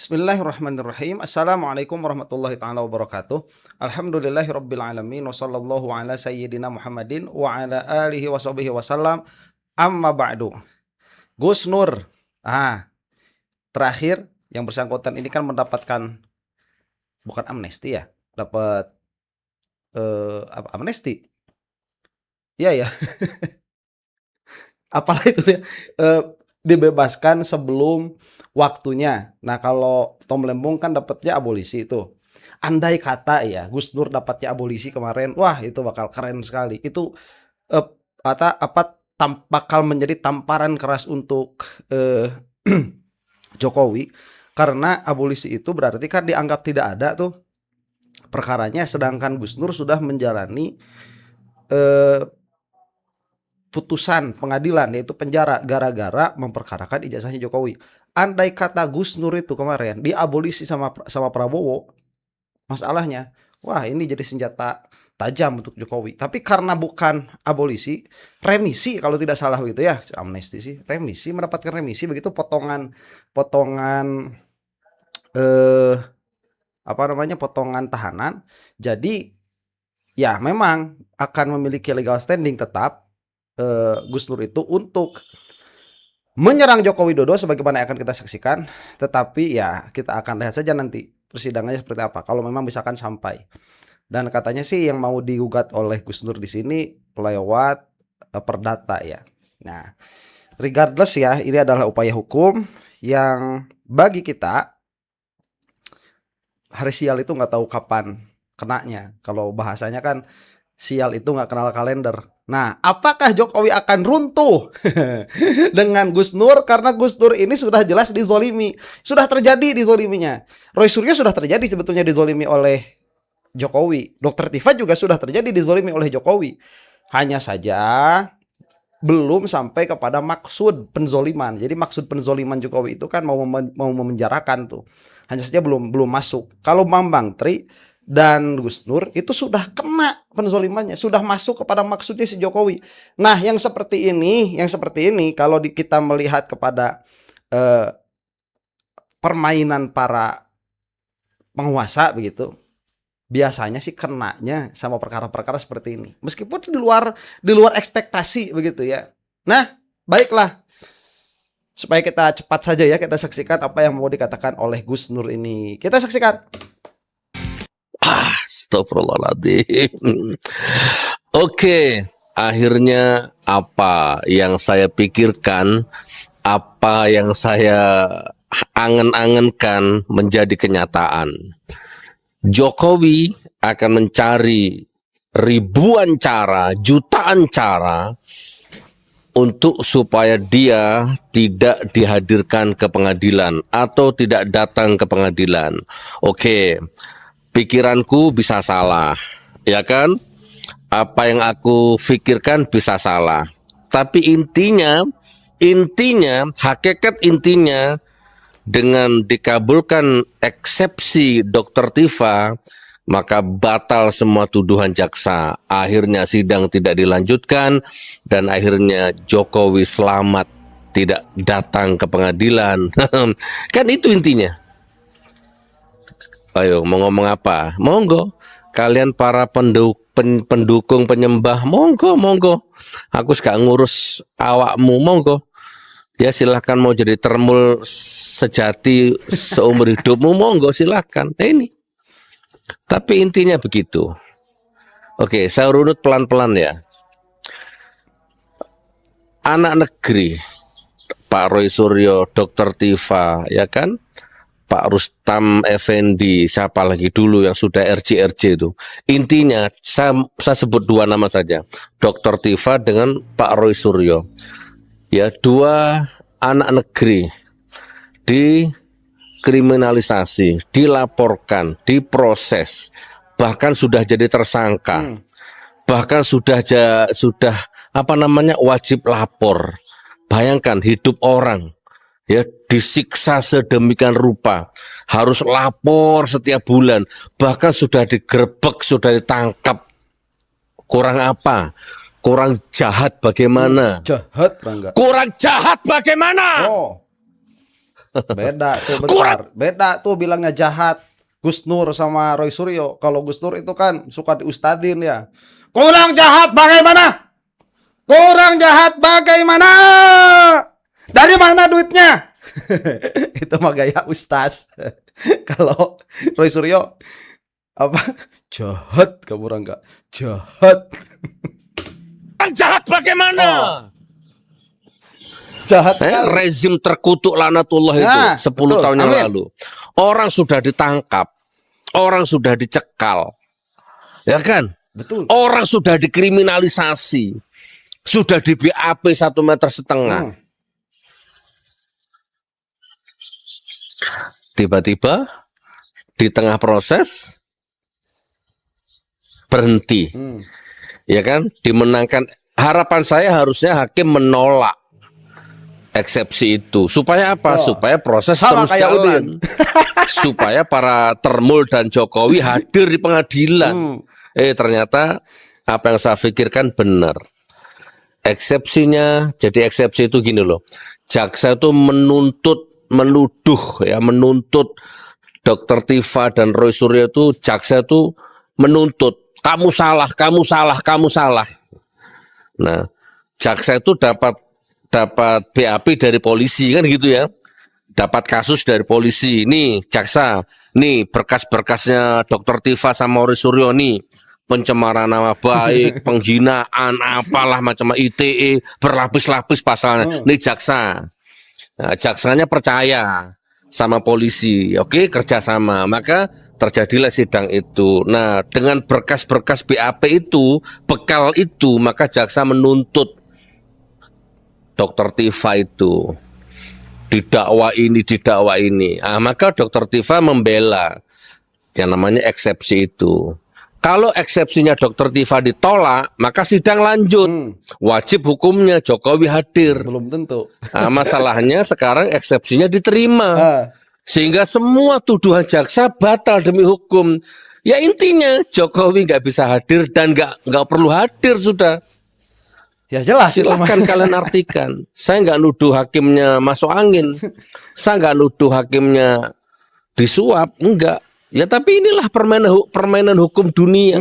Bismillahirrahmanirrahim. Assalamualaikum warahmatullahi taala wabarakatuh. Alhamdulillahirabbil alamin wa sallallahu ala sayyidina Muhammadin wa ala alihi washabihi wasallam. Amma ba'du. Gus Nur. Terakhir yang bersangkutan ini kan mendapatkan bukan amnesti ya, dapat amnesti. Iya ya. Apalah itu ya. Dibebaskan sebelum waktunya. Nah, kalau Tom Lembong kan dapatnya abolisi itu. Andai kata ya Gus Nur dapatnya abolisi kemarin, wah itu bakal keren sekali. Itu bakal menjadi tamparan keras untuk Jokowi, karena abolisi itu berarti kan dianggap tidak ada tuh perkaranya, sedangkan Gus Nur sudah menjalani putusan pengadilan yaitu penjara gara-gara memperkarakan ijazahnya Jokowi. Andai kata Gus Nur itu kemarin diabolisi sama Prabowo, masalahnya wah ini jadi senjata tajam untuk Jokowi. Tapi karena bukan abolisi, remisi kalau tidak salah begitu ya, amnesti sih, remisi, mendapatkan remisi begitu, potongan potongan tahanan. Jadi ya memang akan memiliki legal standing tetap Gus Nur itu untuk menyerang Joko Widodo sebagaimana yang akan kita saksikan. Tetapi ya kita akan lihat saja nanti persidangannya seperti apa, kalau memang misalkan sampai. Dan katanya sih yang mau digugat oleh Gus Nur di sini lewat perdata ya. Nah, regardless ya, ini adalah upaya hukum yang bagi kita hari sial itu nggak tahu kapan kenanya. Kalau bahasanya kan sial itu nggak kenal kalender. Nah, apakah Jokowi akan runtuh dengan Gus Nur? Karena Gus Nur ini sudah jelas dizolimi. Sudah terjadi dizoliminya. Roy Suryo sudah terjadi sebetulnya dizolimi oleh Jokowi. Dr. Tifa juga sudah terjadi dizolimi oleh Jokowi. Hanya saja belum sampai kepada maksud penzoliman. Jadi maksud penzoliman Jokowi itu kan mau memenjarakan tuh. Hanya saja belum masuk. Kalau Bambang Tri dan Gus Nur itu sudah kena penzolimannya, sudah masuk kepada maksudnya si Jokowi. Nah, yang seperti ini kalau kita melihat kepada permainan para penguasa begitu, biasanya sih kenanya sama perkara-perkara seperti ini. Meskipun di luar ekspektasi begitu ya. Nah, baiklah. Supaya kita cepat saja ya kita saksikan apa yang mau dikatakan oleh Gus Nur ini. Kita saksikan. Astagfirullahaladzim. Oke, akhirnya apa yang saya pikirkan, apa yang saya angen-angenkan menjadi kenyataan. Jokowi akan mencari ribuan cara, jutaan cara untuk supaya dia tidak dihadirkan ke pengadilan atau tidak datang ke pengadilan. Oke. Pikiranku bisa salah, ya kan? Apa yang aku pikirkan bisa salah. Tapi intinya, hakikat intinya, dengan dikabulkan eksepsi Dr. Tifa, maka batal semua tuduhan jaksa. Akhirnya sidang tidak dilanjutkan, dan akhirnya Jokowi selamat tidak datang ke pengadilan. Kan itu intinya. Ayo, mau ngomong apa? Monggo. Kalian para pendukung penyembah, monggo. Aku gak ngurus awakmu, monggo. Ya silahkan, mau jadi termul sejati seumur hidupmu, monggo silahkan. Nah, ini. Tapi intinya begitu. Oke, saya runut pelan-pelan ya. Anak negeri, Pak Roy Suryo, Dr. Tifa, ya kan? Pak Rustam Effendi, siapa lagi dulu yang sudah RJ itu. Intinya saya sebut dua nama saja, Dr. Tifa dengan Pak Roy Suryo. Ya, dua anak negeri dikriminalisasi, dilaporkan, diproses, bahkan sudah jadi tersangka. Bahkan sudah wajib lapor. Bayangkan hidup orang ya disiksa sedemikian rupa, harus lapor setiap bulan, bahkan sudah digerebek, sudah ditangkap. Kurang apa? Kurang jahat bagaimana? Jahat, Bangga. Kurang jahat bagaimana? Oh. Beda tuh, bentar. Beda tuh bilangnya jahat Gus Nur sama Roy Suryo. Kalau Gus Nur itu kan suka diustadin ya. Kurang jahat bagaimana? Kurang jahat bagaimana? Dari mana duitnya? Itu mah gaya ustaz. Kalau Roy Suryo apa? Jahat kamu orang enggak? Jahat. Orang jahat bagaimana? Jahat sekali. Rezim terkutuk laknatullah itu Nah, 10 betul. tahun yang Amin. lalu. Orang sudah ditangkap, orang sudah dicekal. Ya kan? Betul. Orang sudah dikriminalisasi. Sudah di BAP 1,5 meter. Tiba-tiba di tengah proses berhenti. Ya kan? Dimenangkan. Harapan saya harusnya hakim menolak eksepsi itu. Supaya apa? Supaya proses Sama terus kayak jalan. Udin. Supaya para Termul dan Jokowi hadir di pengadilan. Ternyata apa yang saya pikirkan benar. Eksepsinya, jadi eksepsi itu gini loh. Jaksa itu menuduh Dr. Tifa dan Roy Suryo itu, jaksa itu menuntut, kamu salah, kamu salah, kamu salah. Nah, jaksa itu dapat BAP dari polisi kan gitu ya. Dapat kasus dari polisi. Nih, jaksa, nih berkas-berkasnya Dr. Tifa sama Roy Suryo nih. Pencemaran nama baik, penghinaan, apalah macam ITE, berlapis-lapis pasalnya. Nih jaksa. Nah, jaksanya percaya sama polisi, oke, kerjasama. Maka terjadilah sidang itu. Nah, dengan berkas-berkas BAP itu, bekal itu, maka jaksa menuntut Dr. Tifa itu didakwa ini. Maka Dr. Tifa membela yang namanya eksepsi itu. Kalau eksepsinya Dr. Tifa ditolak, maka sidang lanjut. Wajib hukumnya Jokowi hadir. Belum tentu. Masalahnya sekarang eksepsinya diterima. Sehingga semua tuduhan jaksa batal demi hukum. Ya intinya Jokowi nggak bisa hadir dan nggak perlu hadir sudah. Ya jelas. Silahkan kalian artikan. Saya nggak nuduh hakimnya masuk angin. Saya nggak nuduh hakimnya disuap. Enggak. Ya tapi inilah permainan hukum dunia.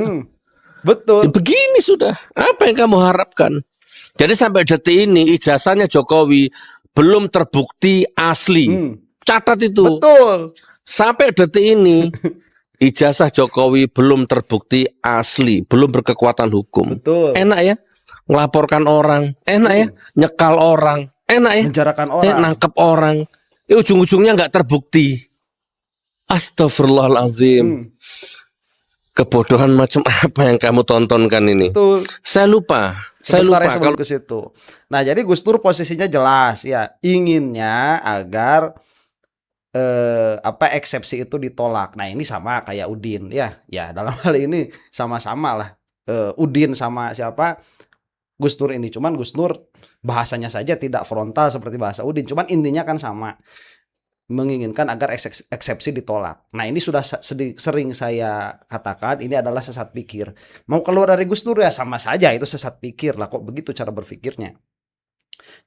Betul. Ya, begini sudah. Apa yang kamu harapkan? Jadi sampai detik ini ijazahnya Jokowi belum terbukti asli. Catat itu. Betul. Sampai detik ini ijazah Jokowi belum terbukti asli, belum berkekuatan hukum. Betul. Enak ya ngelaporkan orang, enak ya nyekal orang, enak ya Menjarakan orang. nangkep orang. Ujung-ujungnya nggak terbukti. Astagfirullahaladzim. Kebodohan macam apa yang kamu tontonkan ini? Betul. Saya lupa Kalau ke situ. Nah, jadi Gus Dur posisinya jelas ya, inginnya agar eksepsi itu ditolak. Nah, ini sama kayak Udin ya. Ya, dalam hal ini sama-sama lah. Udin sama siapa? Gus Dur ini. Cuman Gus Dur bahasanya saja tidak frontal seperti bahasa Udin. Cuman intinya kan sama. Menginginkan agar eksepsi ditolak. Nah, ini sudah sering saya katakan, ini adalah sesat pikir. Mau keluar dari Gus Dur ya sama saja, itu sesat pikir lah. Kok begitu cara berpikirnya?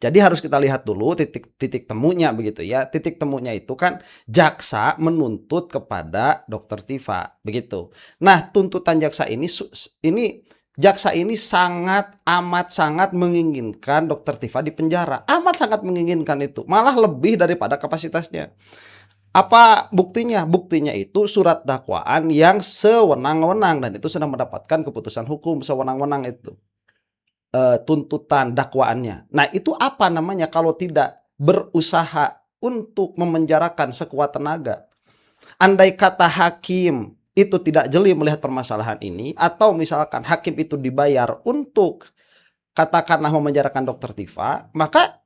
Jadi harus kita lihat dulu titik temunya begitu ya. Titik temunya itu kan jaksa menuntut kepada Dr. Tifa begitu. Nah, tuntutan jaksa ini jaksa ini amat sangat menginginkan Dr. Tifa di penjara. Amat sangat menginginkan itu. Malah lebih daripada kapasitasnya. Apa buktinya? Buktinya itu surat dakwaan yang sewenang-wenang. Dan itu sudah mendapatkan keputusan hukum sewenang-wenang itu. Tuntutan dakwaannya. Nah, itu apa namanya kalau tidak berusaha untuk memenjarakan sekuat tenaga? Andai kata hakim itu tidak jeli melihat permasalahan ini, atau misalkan hakim itu dibayar untuk katakanlah memenjarakan Dr. Tifa, maka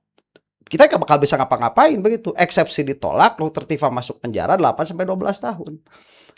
kita gak bakal bisa ngapa-ngapain begitu. Eksepsi ditolak, Dr. Tifa masuk penjara 8-12 tahun.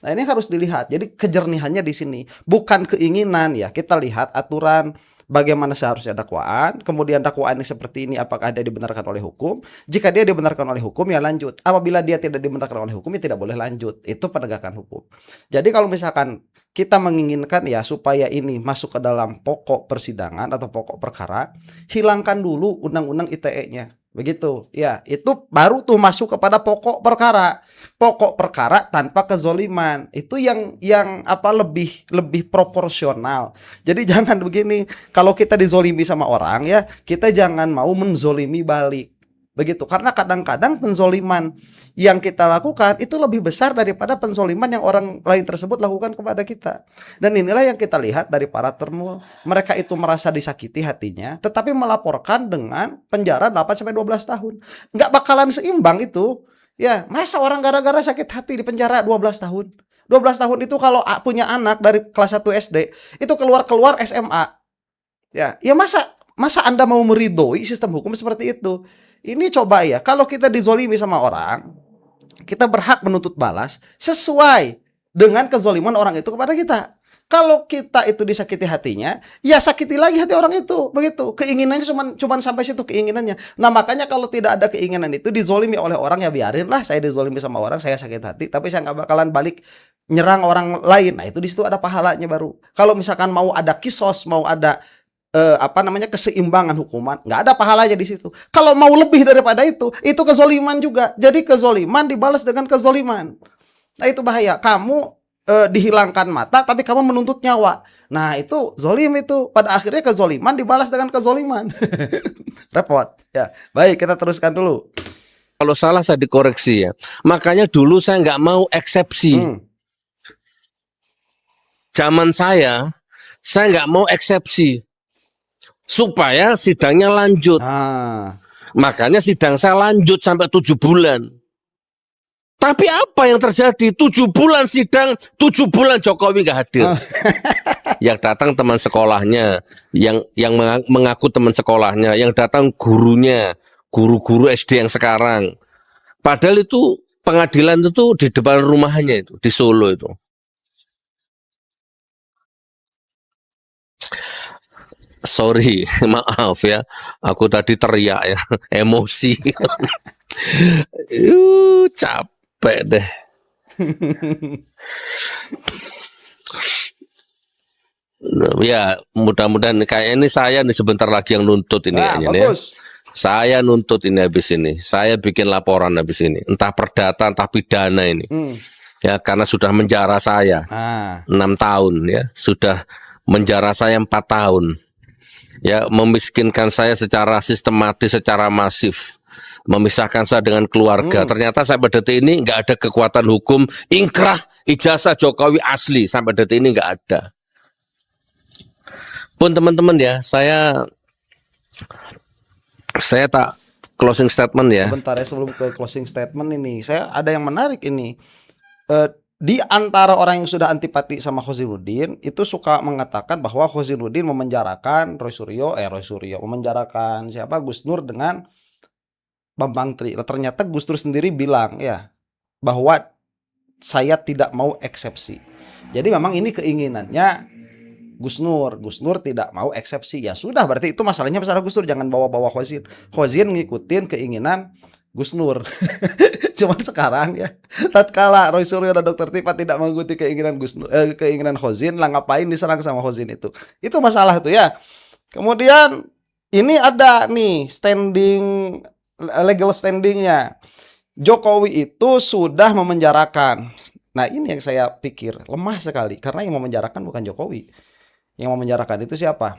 Nah, ini harus dilihat. Jadi kejernihannya di sini, bukan keinginan ya. Kita lihat aturan bagaimana seharusnya dakwaan, kemudian dakwaan ini seperti ini, apakah dia dibenarkan oleh hukum? Jika dia dibenarkan oleh hukum ya lanjut. Apabila dia tidak dibenarkan oleh hukum ya tidak boleh lanjut. Itu penegakan hukum. Jadi kalau misalkan kita menginginkan ya supaya ini masuk ke dalam pokok persidangan atau pokok perkara, hilangkan dulu undang-undang ITE-nya. Begitu. Ya, itu baru tuh masuk kepada pokok perkara. Pokok perkara tanpa kezoliman. Itu yang apa lebih lebih proporsional. Jadi jangan begini, kalau kita dizolimi sama orang ya, kita jangan mau menzolimi balik. Begitu, karena kadang-kadang penzoliman yang kita lakukan itu lebih besar daripada penzoliman yang orang lain tersebut lakukan kepada kita. Dan inilah yang kita lihat dari para termul. Mereka itu merasa disakiti hatinya, tetapi melaporkan dengan penjara 8 sampai 12 tahun. Nggak bakalan seimbang itu. Ya, masa orang gara-gara sakit hati di penjara 12 tahun? 12 tahun itu kalau punya anak dari kelas 1 SD, itu keluar-keluar SMA. Ya masa Anda mau meridhoi sistem hukum seperti itu? Ini coba ya, kalau kita dizolimi sama orang, kita berhak menuntut balas sesuai dengan kezoliman orang itu kepada kita. Kalau kita itu disakiti hatinya, ya sakiti lagi hati orang itu, begitu. Keinginannya cuman sampai situ keinginannya. Nah, makanya kalau tidak ada keinginan itu dizolimi oleh orang, ya biarinlah saya dizolimi sama orang, saya sakit hati, tapi saya nggak bakalan balik nyerang orang lain. Nah, itu di situ ada pahalanya baru. Kalau misalkan mau ada kisos, mau ada keseimbangan hukuman, nggak ada pahalanya di situ. Kalau mau lebih daripada itu kezoliman juga. Jadi kezoliman dibalas dengan kezoliman. Nah, itu bahaya. Kamu dihilangkan mata tapi kamu menuntut nyawa. Nah, itu zolim itu. Pada akhirnya kezoliman dibalas dengan kezoliman. Repot. Ya, baik, kita teruskan dulu. Kalau salah saya dikoreksi ya. Makanya dulu saya nggak mau eksepsi. Zaman saya nggak mau eksepsi supaya sidangnya lanjut. Makanya sidang saya lanjut sampai 7 bulan. Tapi apa yang terjadi? 7 bulan sidang, 7 bulan Jokowi nggak hadir. Yang datang teman sekolahnya, yang mengaku teman sekolahnya, yang datang gurunya, guru-guru SD yang sekarang. Padahal itu pengadilan itu di depan rumahnya itu, di Solo itu. Sorry, maaf ya, aku tadi teriak ya, emosi. Capek deh. Ya, mudah-mudahan kayak ini saya nih sebentar lagi yang nuntut ini kayaknya ya. Saya nuntut ini habis ini. Saya bikin laporan habis ini. Entah perdata, entah pidana ini. Ya, karena sudah menjara saya 6 tahun ya, sudah menjara saya 4 tahun. Ya, memiskinkan saya secara sistematis, secara masif, memisahkan saya dengan keluarga. Ternyata sampai detik ini nggak ada kekuatan hukum ingkrah ijazah Jokowi asli, sampai detik ini nggak ada. Pun teman-teman ya, saya tak closing statement ya. Sebentar ya, sebelum ke closing statement ini, saya ada yang menarik ini. Di antara orang yang sudah antipati sama Khozinuddin itu suka mengatakan bahwa Khozinuddin memenjarakan Roy Suryo memenjarakan siapa, Gus Nur dengan Bambang Tri. Ternyata Gus Nur sendiri bilang ya bahwa saya tidak mau eksepsi. Jadi memang ini keinginannya Gus Nur tidak mau eksepsi. Ya sudah, berarti itu masalahnya masalah Gus Nur, jangan bawa-bawa Khozin. Khozin ngikutin keinginan Gus Nur. Cuman sekarang ya, tatkala Roy Suryo dan Dr. Tipa tidak mengikuti keinginan keinginan Khozin, lah ngapain diserang sama Khozin itu? Itu masalah tuh ya. Kemudian ini ada nih legal standingnya. Jokowi itu sudah memenjarakan. Nah, ini yang saya pikir lemah sekali, karena yang memenjarakan bukan Jokowi. Yang memenjarakan itu siapa?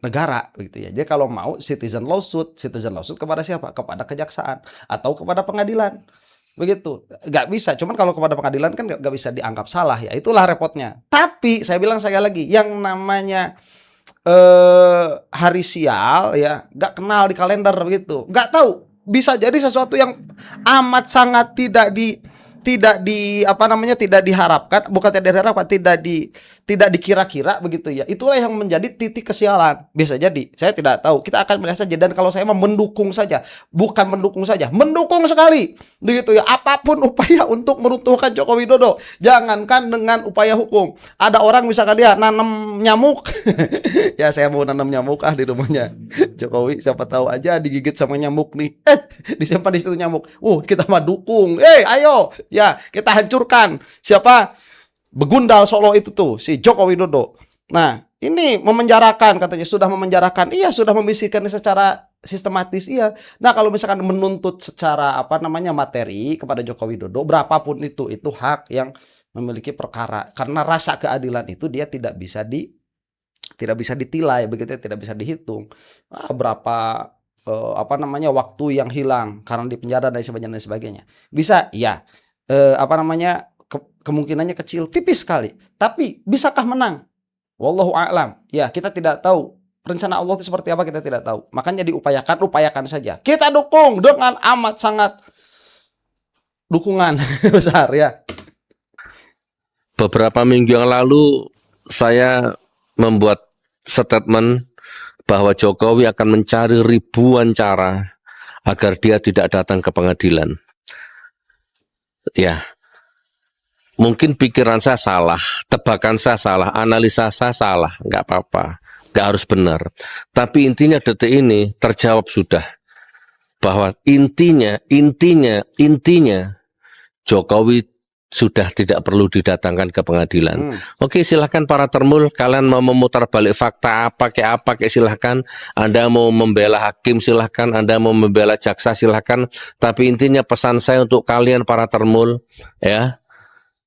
Negara, begitu ya. Jadi kalau mau citizen lawsuit kepada siapa? Kepada kejaksaan atau kepada pengadilan, begitu. Nggak bisa. Cuman kalau kepada pengadilan kan nggak bisa dianggap salah ya. Itulah repotnya. Tapi saya bilang sekali lagi, yang namanya hari sial ya, nggak kenal di kalender begitu. Nggak tahu. Bisa jadi sesuatu yang amat sangat tidak diharapkan, bukan tidak diharapkan, tidak dikira-kira begitu ya. Itulah yang menjadi titik kesialan. Bisa jadi, saya tidak tahu. Kita akan melihat saja. Dan kalau saya mendukung saja, bukan mendukung saja, mendukung sekali begitu ya. Apapun upaya untuk meruntuhkan Joko Widodo, jangankan dengan upaya hukum. Ada orang misalkan dia nanam nyamuk. Ya, saya mau nanam nyamuk di rumahnya Jokowi, siapa tahu aja digigit sama nyamuk nih. Disimpan di situ nyamuk. Kita mah dukung. Ayo. Ya, kita hancurkan siapa begundal Solo itu tuh, si Joko Widodo. Nah, ini memenjarakan katanya, sudah memenjarakan. Iya, sudah membisikkan secara sistematis, iya. Nah, kalau misalkan menuntut secara apa namanya materi kepada Joko Widodo, berapapun itu hak yang memiliki perkara. Karena rasa keadilan itu dia tidak bisa ditilai begitu ya, tidak bisa dihitung. Berapa apa namanya waktu yang hilang karena di penjara dan sebagainya. Bisa, ya. Apa namanya kemungkinannya kecil, tipis sekali. Tapi bisakah menang? Wallahu a'lam. Ya, kita tidak tahu. Rencana Allah itu seperti apa kita tidak tahu. Makanya upayakan saja. Kita dukung dengan amat sangat dukungan besar ya. Beberapa minggu yang lalu saya membuat statement bahwa Jokowi akan mencari ribuan cara agar dia tidak datang ke pengadilan. Ya, mungkin pikiran saya salah, tebakan saya salah, analisa saya salah, nggak apa-apa, nggak harus benar. Tapi intinya detik ini terjawab sudah bahwa intinya Jokowi sudah tidak perlu didatangkan ke pengadilan. Oke, silahkan para termul, kalian mau memutar balik fakta apa kayak silahkan. Anda mau membela hakim silahkan, Anda mau membela jaksa silahkan. Tapi intinya pesan saya untuk kalian para termul, ya,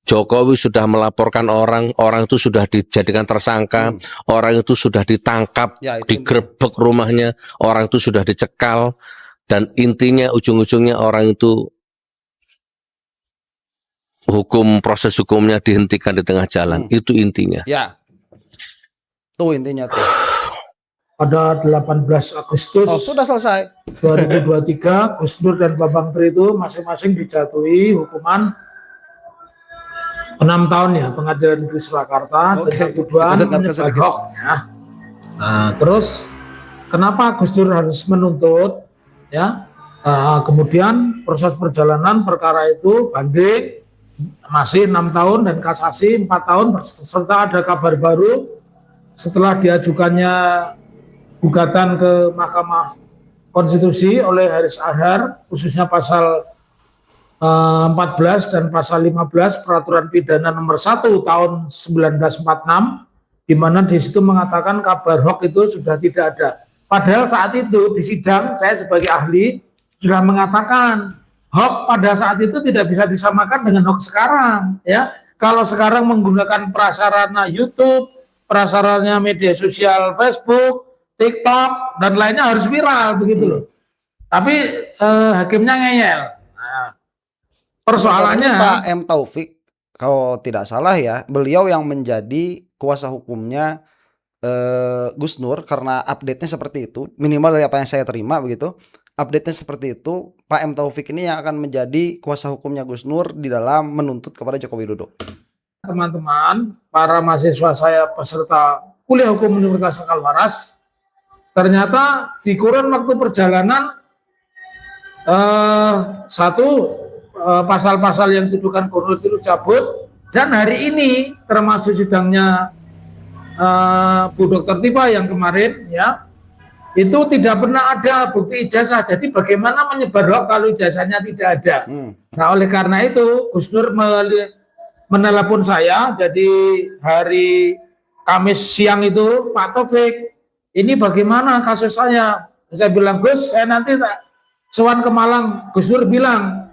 Jokowi sudah melaporkan orang itu sudah dijadikan tersangka, orang itu sudah ditangkap, Ya, itu digerebek rumahnya, orang itu sudah dicekal, dan intinya ujung-ujungnya orang itu proses hukumnya dihentikan di tengah jalan. Itu intinya. Ya. Tuh intinya tuh. Pada 18 Agustus Sudah selesai. 2023, Gus Dur dan Bambang Tri itu masing-masing dijatuhi hukuman 6 tahun ya, Pengadilan Negeri Surakarta, dengan tuduhan menyebar hoax ya. Nah, terus kenapa Gus Dur harus menuntut ya? Kemudian proses perjalanan perkara itu banding masih 6 tahun dan kasasi 4 tahun, serta ada kabar baru setelah diajukannya gugatan ke Mahkamah Konstitusi oleh Haris Azhar, khususnya pasal 14 dan pasal 15 Peraturan Pidana nomor 1 tahun 1946, di mana di situ mengatakan kabar hoax itu sudah tidak ada. Padahal saat itu di sidang saya sebagai ahli sudah mengatakan hoax pada saat itu tidak bisa disamakan dengan hoax sekarang ya. Kalau sekarang menggunakan prasarana YouTube, prasarana media sosial Facebook, TikTok dan lainnya harus viral begitu loh. Tapi hakimnya ngeyel. Nah, persoalannya Pak M. Taufik kalau tidak salah ya, beliau yang menjadi kuasa hukumnya Gus Nur, karena update-nya seperti itu, minimal dari apa yang saya terima begitu. Update-nya seperti itu, Pak M. Taufik ini yang akan menjadi kuasa hukumnya Gus Nur di dalam menuntut kepada Joko Widodo. teman-teman, para mahasiswa saya peserta kuliah hukum Universitas Al-Waras, ternyata di kurun waktu perjalanan pasal-pasal yang tuduhkan Gubernur itu cabut, dan hari ini termasuk sidangnya Bu Dr. Tifa yang kemarin ya, itu tidak pernah ada bukti ijazah. Jadi bagaimana menyebar hoax kalau ijazahnya tidak ada? Nah, oleh karena itu Gus Nur menelepon saya. Jadi hari Kamis siang itu, Pak Taufik, ini bagaimana kasus saya? Saya bilang, Gus, saya nanti tak sowan ke Malang. Gus Nur bilang,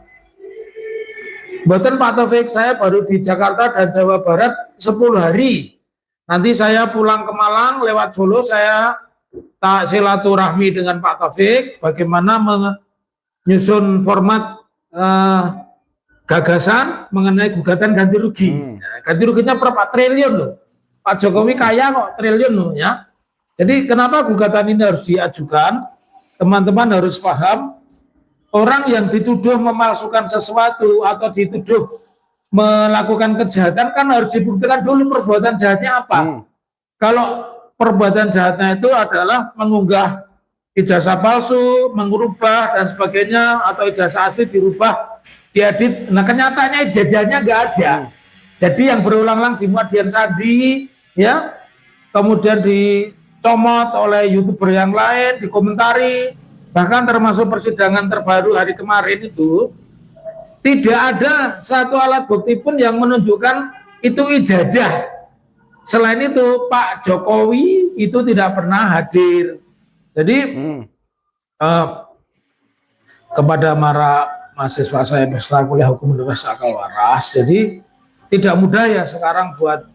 "Mboten Pak Taufik, saya baru di Jakarta dan Jawa Barat 10 hari. Nanti saya pulang ke Malang lewat Solo, saya tak silaturahmi dengan Pak Taufik bagaimana menyusun format gagasan mengenai gugatan ganti rugi. Ganti ruginya berapa triliun loh. Pak Jokowi kaya kok, triliun loh ya. Jadi kenapa gugatan ini harus diajukan? Teman-teman harus paham, orang yang dituduh memalsukan sesuatu atau dituduh melakukan kejahatan kan harus dibuktikan dulu perbuatan jahatnya apa. Kalau perbuatan jahatnya itu adalah mengunggah ijazah palsu, mengubah dan sebagainya, atau ijazah asli dirubah, diedit. Nah, kenyataannya ijazahnya nggak ada. Jadi yang berulang-ulang dimuat Dian Sandi, ya, kemudian dicomot oleh YouTuber yang lain, dikomentari, bahkan termasuk persidangan terbaru hari kemarin itu, tidak ada satu alat bukti pun yang menunjukkan itu ijazah. selain itu Pak Jokowi itu tidak pernah hadir. Jadi kepada para mahasiswa saya peserta kuliah hukum Universitas Akal Waras, jadi tidak mudah ya sekarang buat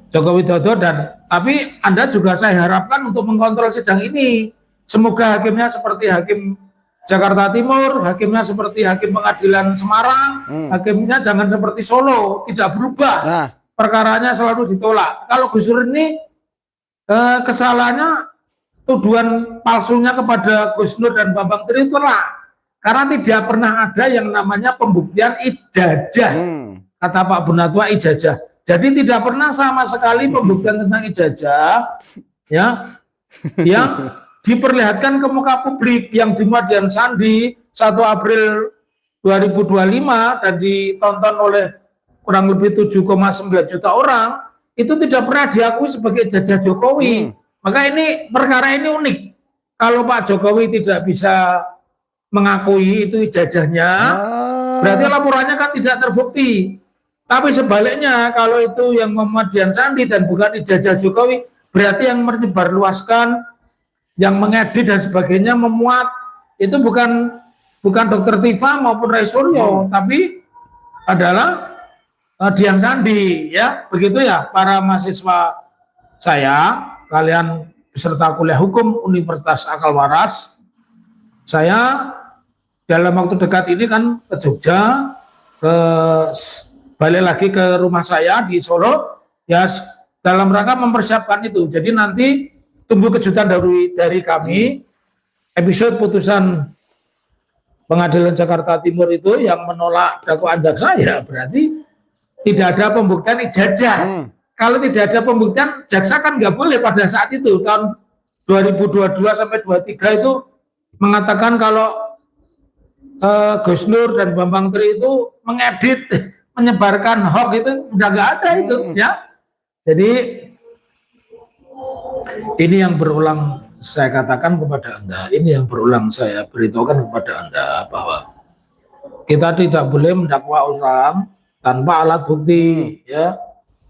Joko Widodo, dan tapi Anda juga saya harapkan untuk mengkontrol sidang ini. Semoga hakimnya seperti hakim Jakarta Timur, hakimnya seperti hakim pengadilan Semarang, hakimnya jangan seperti Solo, tidak berubah. Perkaranya selalu ditolak. Kalau Gus Dur ini kesalahannya, tuduhan palsunya kepada Gus Nur dan Bambang Tri itulah. Karena tidak pernah ada yang namanya pembuktian ijazah. Kata Pak Bunatwa, ijazah. Jadi tidak pernah sama sekali pembuktian tentang ijazah ya yang diperlihatkan ke muka publik, yang dimuat Dian Sandi 1 April 2025 dan ditonton oleh kurang lebih 7,9 juta orang, itu tidak pernah diakui sebagai ijazah Jokowi. Maka ini perkara ini unik. Kalau Pak Jokowi tidak bisa mengakui itu ijazahnya, berarti laporannya kan tidak terbukti. Tapi sebaliknya, kalau itu yang Muhammad Dian Sandi dan bukan ijazah Jokowi, berarti yang menyebarluaskan, yang mengedit dan sebagainya, memuat, itu bukan Dr. Tifa maupun Ray Suryo, tapi adalah Dian Sandi, ya. Begitu ya para mahasiswa saya, kalian peserta kuliah hukum Universitas Akal Waras. Saya dalam waktu dekat ini kan ke Jogja, balik lagi ke rumah saya di Solo, ya dalam rangka mempersiapkan itu. Jadi nanti tunggu kejutan dari kami. Episode putusan Pengadilan Jakarta Timur itu yang menolak dakwaan jaksa, ya berarti tidak ada pembuktian ijazah. Kalau tidak ada pembuktian, jaksa kan nggak boleh pada saat itu tahun 2022 sampai 23 itu mengatakan kalau Gus Nur dan Bambang Tri itu mengedit, menyebarkan hoax, itu udah nggak ada itu, ya. Jadi ini yang berulang saya katakan kepada Anda, ini yang berulang saya beritahukan kepada Anda bahwa kita tidak boleh mendakwa orang tanpa alat bukti, ya.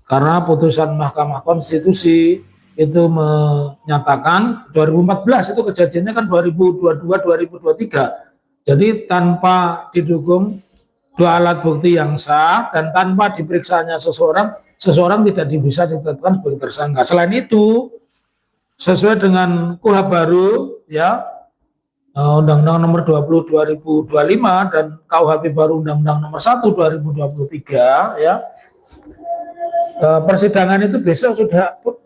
Karena putusan Mahkamah Konstitusi itu menyatakan 2014 itu kejadiannya kan 2022-2023. Jadi tanpa didukung 2 alat bukti yang sah dan tanpa diperiksanya seseorang tidak bisa ditetapkan sebagai tersangka. Selain itu, sesuai dengan KUHP baru, ya, Undang-Undang Nomor 20 2025 dan KUHP baru Undang-Undang Nomor 1 2023, ya. Persidangan itu besok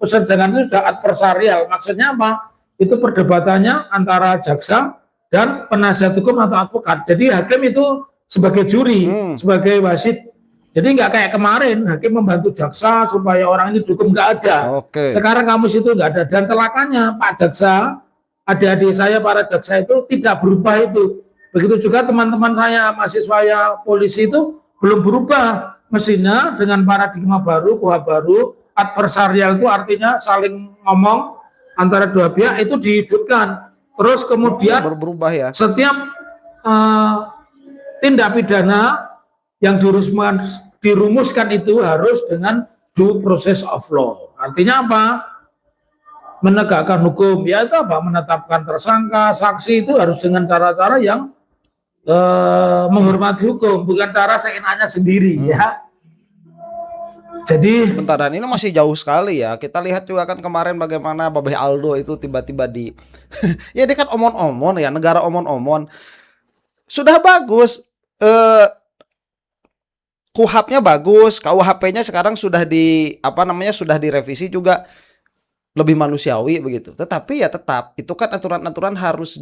persidangan itu sudah adversarial. Maksudnya apa? Itu perdebatannya antara jaksa dan penasihat hukum atau advokat. Jadi hakim itu sebagai juri, sebagai wasit. Jadi nggak kayak kemarin hakim membantu jaksa supaya orang ini dihukum, nggak ada. Sekarang kamu situ nggak ada. Dan telakannya Pak jaksa, adik-adik saya para jaksa itu tidak berubah itu. Begitu juga teman-teman saya mahasiswa ya polisi itu belum berubah. Mestinya dengan paradigma baru, KUHP baru, adversarial itu artinya saling ngomong antara dua pihak itu dihidupkan. Terus kemudian berubah ya. Setiap tindak pidana yang dirumuskan itu harus dengan due process of law. Artinya apa? Menegakkan hukum. Ya itu apa? Menetapkan tersangka, saksi itu harus dengan cara-cara yang menghormati hukum, bukan cara seenaknya sendiri, ya. Jadi sebentar, dan ini masih jauh sekali ya. Kita lihat juga kan kemarin bagaimana Babeh Aldo itu tiba-tiba di ya dia kan omon-omon ya, negara omon-omon. Sudah bagus, KUHP-nya bagus, KUHP-nya sekarang sudah sudah direvisi juga lebih manusiawi begitu. Tetapi ya tetap itu kan aturan-aturan harus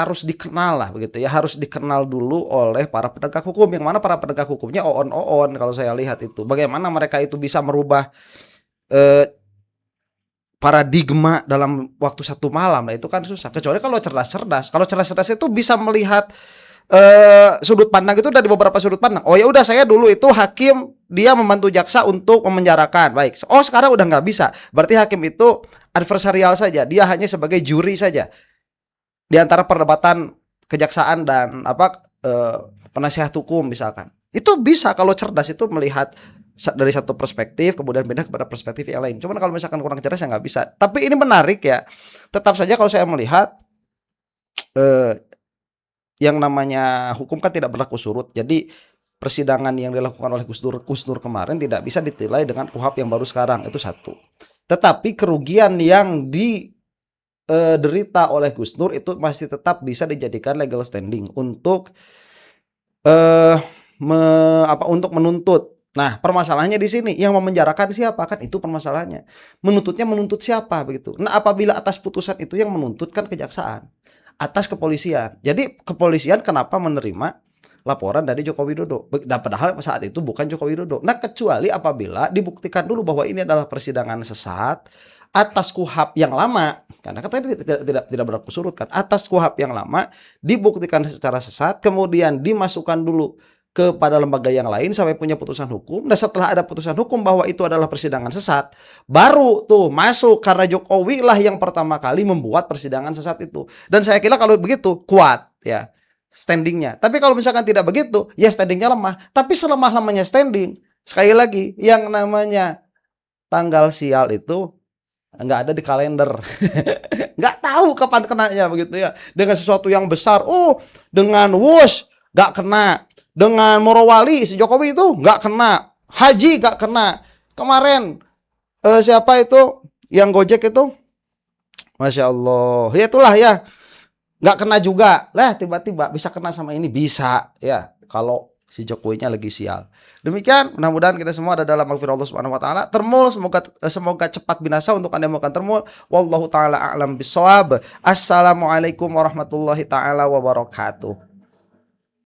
harus dikenal lah begitu ya, harus dikenal dulu oleh para penegak hukum, yang mana para penegak hukumnya on kalau saya lihat itu. Bagaimana mereka itu bisa merubah paradigma dalam waktu 1 malam, nah itu kan susah. Kecuali kalau cerdas-cerdas. Kalau cerdas-cerdas itu bisa melihat sudut pandang itu dari beberapa sudut pandang. Oh ya udah, saya dulu itu hakim, dia membantu jaksa untuk memenjarakan. Baik. Oh sekarang udah nggak bisa. Berarti hakim itu adversarial saja. Dia hanya sebagai juri saja di antara perdebatan kejaksaan dan penasihat hukum misalkan. Itu bisa kalau cerdas itu melihat dari satu perspektif kemudian pindah kepada perspektif yang lain. Cuman kalau misalkan kurang cerdas ya nggak bisa. Tapi ini menarik ya. Tetap saja kalau saya melihat yang namanya hukum kan tidak berlaku surut. Jadi persidangan yang dilakukan oleh Gus Nur kemarin tidak bisa ditilai dengan KUHP yang baru sekarang, itu satu. Tetapi kerugian yang diderita oleh Gus Nur itu masih tetap bisa dijadikan legal standing untuk untuk menuntut. Nah, permasalahannya di sini yang memenjarakan siapa, kan itu permasalahannya. Menuntut siapa begitu. Nah, apabila atas putusan itu yang menuntut kan kejaksaan, atas kepolisian. Jadi kepolisian kenapa menerima laporan dari Joko Widodo? Nah, padahal saat itu bukan Joko Widodo. Nah, kecuali apabila dibuktikan dulu bahwa ini adalah persidangan sesat atas KUHP yang lama, karena katanya tidak berlaku surut kan, atas KUHP yang lama dibuktikan secara sesat, kemudian dimasukkan dulu kepada lembaga yang lain sampai punya putusan hukum. Dan setelah ada putusan hukum bahwa itu adalah persidangan sesat, baru tuh masuk, karena Jokowi lah yang pertama kali membuat persidangan sesat itu. Dan saya kira kalau begitu kuat ya standingnya. Tapi kalau misalkan tidak begitu, ya standingnya lemah. Tapi selemah-lemahnya standing, sekali lagi yang namanya tanggal sial itu nggak ada di kalender. Nggak tahu kapan kenanya begitu ya. Dengan sesuatu yang besar, dengan wush nggak kena. Dengan Morowali si Jokowi itu nggak kena, haji nggak kena. Kemarin siapa itu yang Gojek itu, Masya Allah, ya itulah ya, nggak kena juga. Lah tiba-tiba bisa kena sama ini, bisa ya kalau si Jokowinya lagi sial. Demikian, mudah-mudahan kita semua ada dalam maghfirah Allah Subhanahu wa taala. Termul semoga cepat binasa untuk Anda yang akan termul. Wallahu taala a'lam bissawab. Assalamualaikum warahmatullahi taala wabarakatuh.